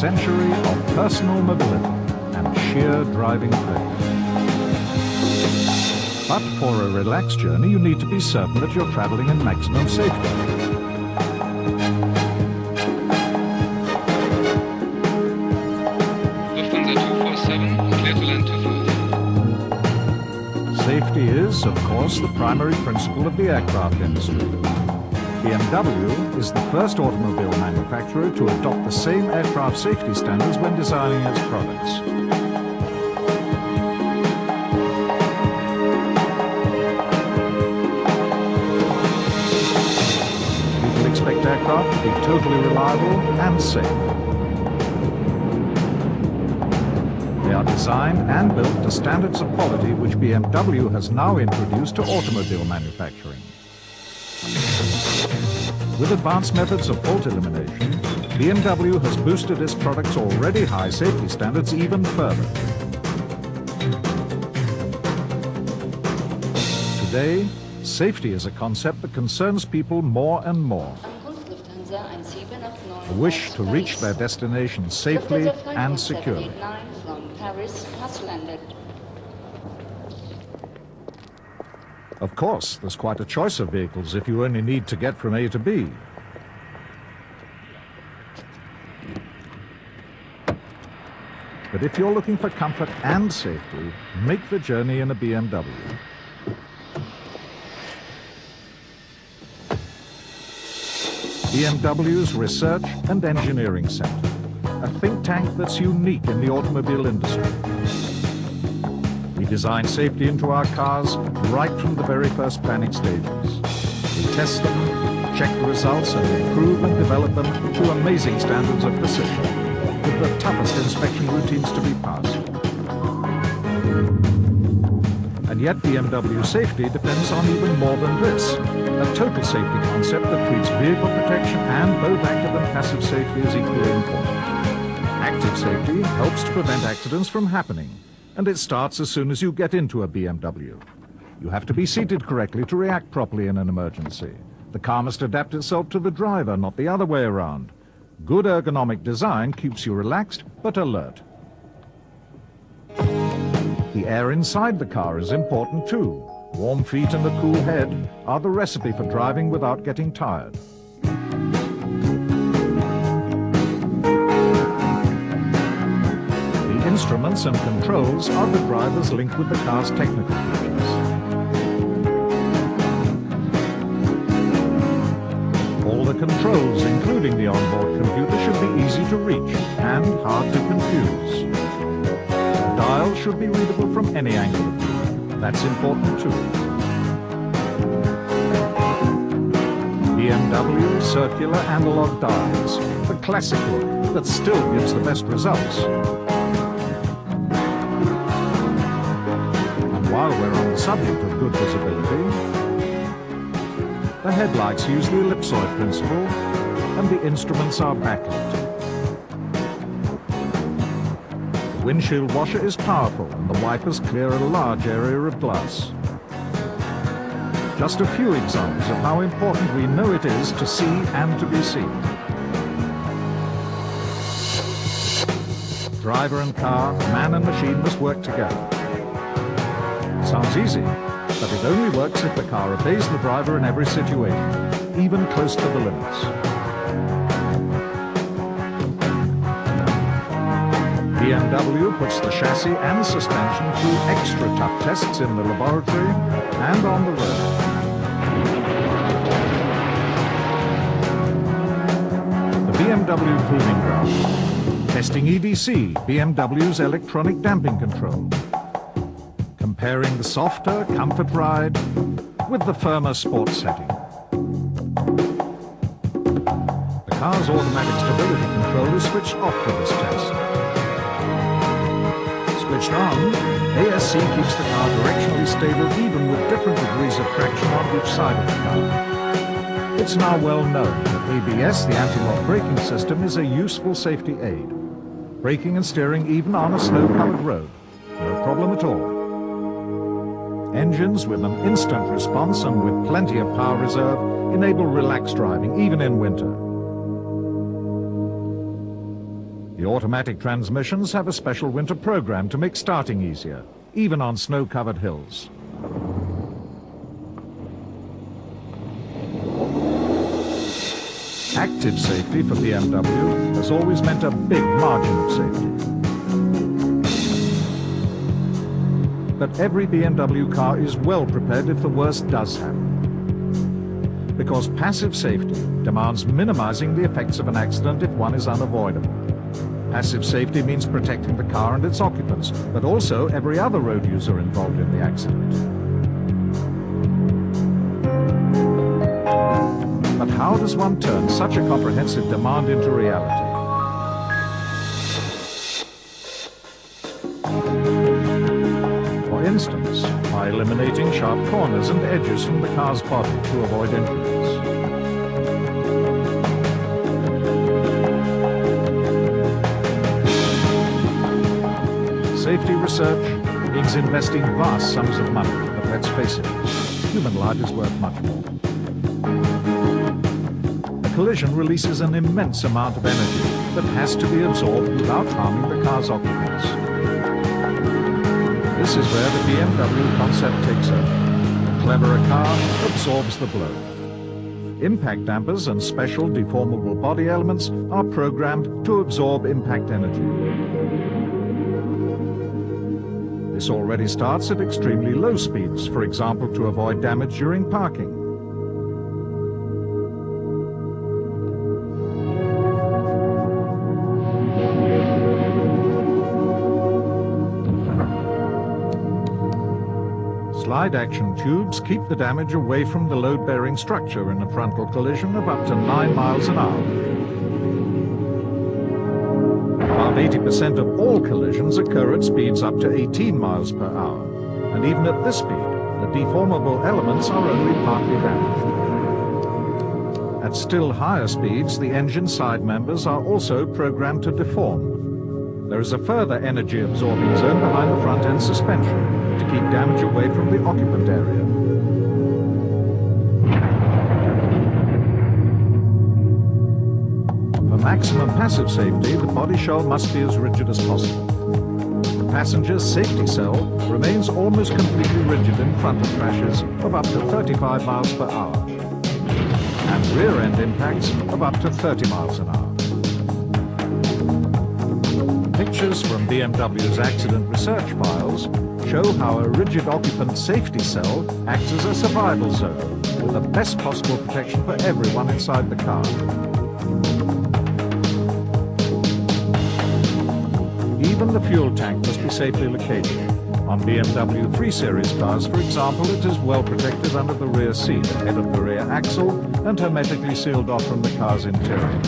century of personal mobility and sheer driving pleasure. But for a relaxed journey, you need to be certain that you're traveling in maximum safety. Lufthansa 247, clear to land 25. Safety is, of course, the primary principle of the aircraft industry. BMW is the first automobile manufacturer to adopt the same aircraft safety standards when designing its products. People expect aircraft to be totally reliable and safe. They are designed and built to standards of quality which BMW has now introduced to automobile manufacturing. With advanced methods of fault elimination, BMW has boosted its products' already high safety standards even further. Today, safety is a concept that concerns people more and more. A wish to reach their destination safely and securely. From Paris has landed. Of course, there's quite a choice of vehicles if you only need to get from A to B. But if you're looking for comfort and safety, make the journey in a BMW. BMW's Research and Engineering Center, a think tank that's unique in the automobile industry. We design safety into our cars right from the very first planning stages. We test them, check the results, and improve and develop them to amazing standards of precision, with the toughest inspection routines to be passed. And yet BMW safety depends on even more than this. A total safety concept that treats vehicle protection and both active and passive safety as equally important. Active safety helps to prevent accidents from happening, and it starts as soon as you get into a BMW. You have to be seated correctly to react properly in an emergency. The car must adapt itself to the driver, not the other way around. Good ergonomic design keeps you relaxed but alert. The air inside the car is important too. Warm feet and a cool head are the recipe for driving without getting tired. The instruments and controls are the drivers linked with the car's technical features. All the controls, including the onboard computer, should be easy to reach and hard to confuse. The dial should be readable from any angle of view. That's important too. BMW circular analog dials, the classic look that still gives the best results. And while we're on the subject of good visibility, the headlights use the ellipsoid principle and the instruments are backlit. The windshield washer is powerful and the wipers clear a large area of glass. Just a few examples of how important we know it is to see and to be seen. Driver and car, man and machine must work together. Sounds easy, but it only works if the car obeys the driver in every situation, even close to the limits. BMW puts the chassis and suspension through extra tough tests in the laboratory and on the road. The BMW Proving Ground, testing EDC, BMW's electronic damping control. Comparing the softer comfort ride with the firmer sports setting. The car's automatic stability control is switched off for this test. Switched on, ASC keeps the car directionally stable even with different degrees of traction on each side of the car. It's now well known that ABS, the anti-lock braking system, is a useful safety aid. Braking and steering even on a snow-covered road. No problem at all. Engines with an instant response and with plenty of power reserve enable relaxed driving even in winter. The automatic transmissions have a special winter program to make starting easier, even on snow-covered hills. Active safety for BMW has always meant a big margin of safety. But every BMW car is well prepared if the worst does happen. Because passive safety demands minimizing the effects of an accident if one is unavoidable. Passive safety means protecting the car and its occupants, but also every other road user involved in the accident. But how does one turn such a comprehensive demand into reality? For instance, by eliminating sharp corners and edges from the car's body to avoid injuries. Safety research means investing vast sums of money, but let's face it, human life is worth much more. A collision releases an immense amount of energy that has to be absorbed without harming the car's occupants. This is where the BMW concept takes over. The cleverer car absorbs the blow. Impact dampers and special deformable body elements are programmed to absorb impact energy. This already starts at extremely low speeds, for example, to avoid damage during parking. Slide action tubes keep the damage away from the load-bearing structure in a frontal collision of up to 9 miles an hour. About 80% of all collisions occur at speeds up to 18 miles per hour. And even at this speed, the deformable elements are only partly damaged. At still higher speeds, the engine side members are also programmed to deform. There is a further energy-absorbing zone behind the front-end suspension to keep damage away from the occupant area. For maximum passive safety, the body shell must be as rigid as possible. The passenger's safety cell remains almost completely rigid in frontal crashes of up to 35 miles per hour, and rear-end impacts of up to 30 miles an hour. Pictures from BMW's accident research files show how a rigid occupant safety cell acts as a survival zone with the best possible protection for everyone inside the car. Even the fuel tank must be safely located. On BMW 3 Series cars, for example, it is well protected under the rear seat, ahead of the rear axle, and hermetically sealed off from the car's interior.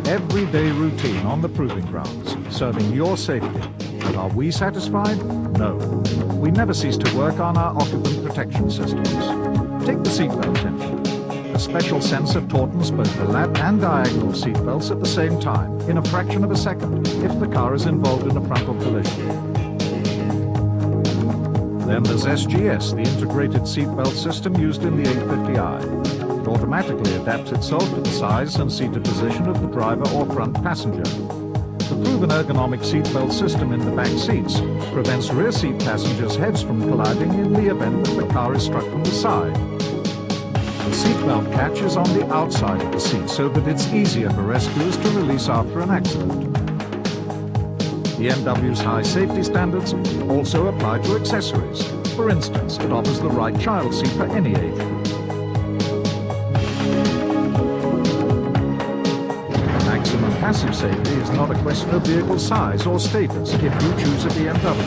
Everyday routine on the proving grounds, serving your safety. But are we satisfied? No. We never cease to work on our occupant protection systems. Take the seatbelt tension. A special sensor tautens both the lap and diagonal seatbelts at the same time, in a fraction of a second, if the car is involved in a frontal collision. Then there's SGS, the integrated seatbelt system used in the 850i. It automatically adapts itself to the size and seated position of the driver or front passenger. The proven ergonomic seatbelt system in the back seats prevents rear seat passengers' heads from colliding in the event that the car is struck from the side. The seatbelt catch is on the outside of the seat so that it's easier for rescuers to release after an accident. BMW's high safety standards also apply to accessories. For instance, it offers the right child seat for any age group. Maximum passive safety is not a question of vehicle size or status if you choose a BMW.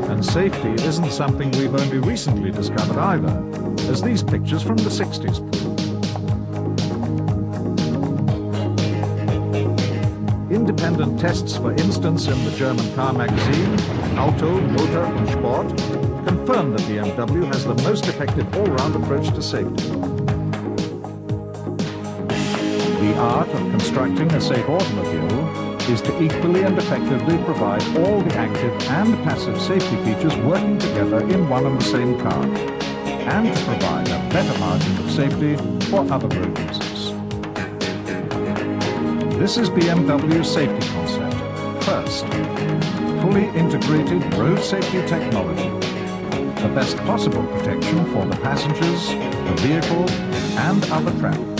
And safety isn't something we've only recently discovered either, as these pictures from the 60s prove. Independent tests, for instance, in the German car magazine Auto, Motor und Sport, confirm that BMW has the most effective all-round approach to safety. The art of constructing a safe automobile is to equally and effectively provide all the active and passive safety features working together in one and the same car, and to provide a better margin of safety for other road users. This is BMW Safety Concept. First, fully integrated road safety technology. The best possible protection for the passengers, the vehicle, and other travel.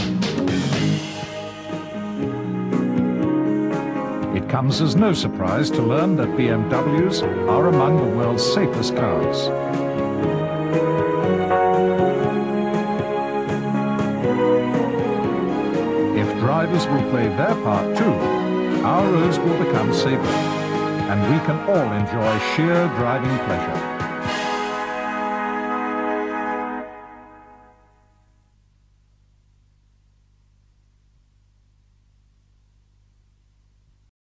It comes as no surprise to learn that BMWs are among the world's safest cars. If drivers will play their part too, our roads will become safer, and we can all enjoy sheer driving pleasure.